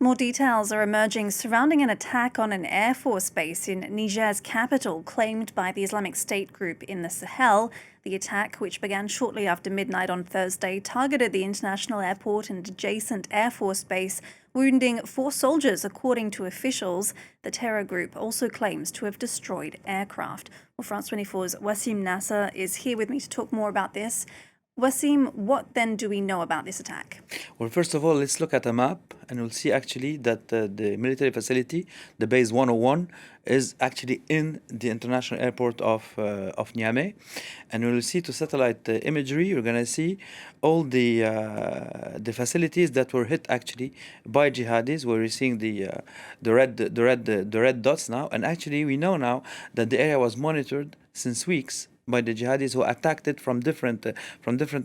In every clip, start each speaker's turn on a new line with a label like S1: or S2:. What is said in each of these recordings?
S1: More details are emerging surrounding an attack on an Air Force base in Niger's capital, claimed by the Islamic State group in the Sahel. The attack, which began shortly after midnight on Thursday, targeted the international airport and adjacent Air Force base, wounding 4 soldiers, according to officials. The terror group also claims to have destroyed aircraft. Well, France 24's Wassim Nasr is here with me to talk more about this. Wassim, what then do we know about this attack?
S2: Well, first of all, let's look at a map and we'll see actually that the military facility, the base 101, is actually in the international airport of Niamey. And we'll see to satellite imagery, you're going to see all the facilities that were hit actually by jihadis, where we're seeing the red dots now. And actually, we know now that the area was monitored since weeks by the jihadis who attacked it from different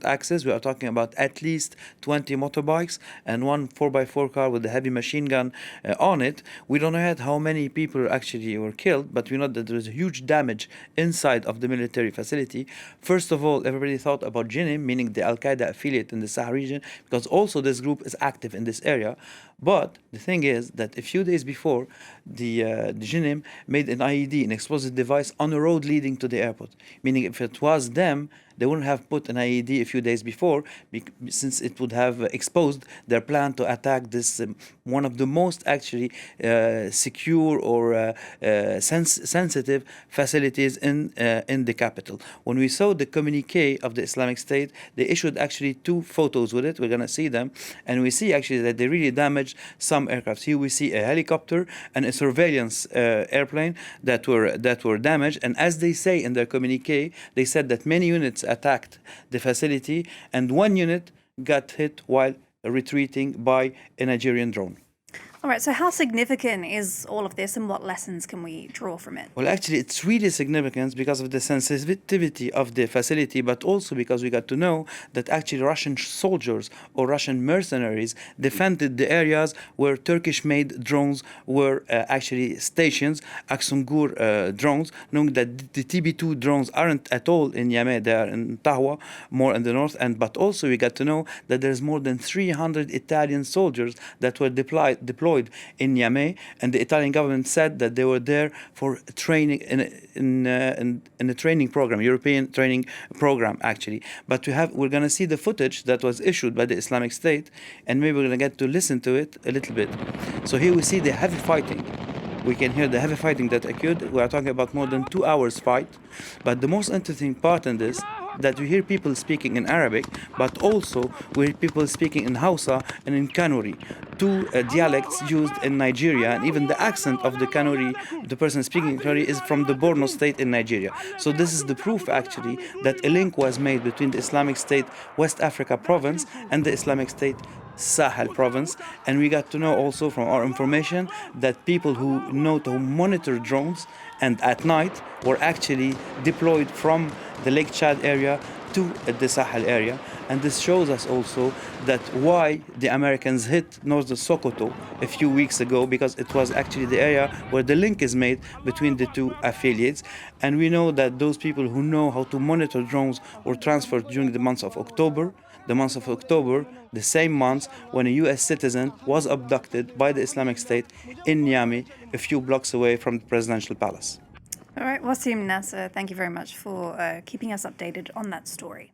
S2: axes. We are talking about at least 20 motorbikes and one 4x4 car with a heavy machine gun on it. We don't know yet how many people actually were killed, but we know that there was huge damage inside of the military facility. First of all, everybody thought about Jinim, meaning the Al-Qaeda affiliate in the Sahel region, because also this group is active in this area. But the thing is that a few days before, the Jinim made an IED, an explosive device, on a road leading to the airport. Meaning if it was them, they wouldn't have put an IED a few days before, since it would have exposed their plan to attack this one of the most actually secure or sensitive facilities in the capital. When we saw the communique of the Islamic State, they issued actually 2 photos with it. We're going to see them, and we see actually that they really damaged some aircraft. Here we see a helicopter and a surveillance airplane that were damaged. And as they say in their communique, they said that many units attacked the facility and 1 unit got hit while retreating by a Nigerian drone.
S1: All right, so how significant is all of this and what lessons can we draw from it?
S2: Well, actually, it's really significant because of the sensitivity of the facility, but also because we got to know that actually Russian soldiers or Russian mercenaries defended the areas where Turkish-made drones were actually stationed, Aksungur drones, knowing that the TB2 drones aren't at all in Niamey, they are in Tahwa, more in the north. But also we got to know that there's more than 300 Italian soldiers that were deployed in Niamey, and the Italian government said that they were there for training in a training program, European training program actually. But we're going to see the footage that was issued by the Islamic State, and maybe we're going to get to listen to it a little bit. So here we see the heavy fighting. We can hear the heavy fighting that occurred. We are talking about more than 2 hours fight. But the most interesting part in this, that we hear people speaking in Arabic, but also we hear people speaking in Hausa and in Kanuri, 2 dialects used in Nigeria, and even the accent of the Kanuri, the person speaking Kanuri, is from the Borno state in Nigeria. So this is the proof actually that a link was made between the Islamic State West Africa province and the Islamic State Sahel province. And we got to know also from our information that people who know to monitor drones and at night were actually deployed from the Lake Chad area to the Sahel area. And this shows us also that why the Americans hit northern Sokoto a few weeks ago, because it was actually the area where the link is made between the 2 affiliates. And we know that those people who know how to monitor drones were transferred during the month of October. The same month when a U.S. citizen was abducted by the Islamic State in Niamey, a few blocks away from the presidential palace.
S1: All right, Wassim Nasr, thank you very much for keeping us updated on that story.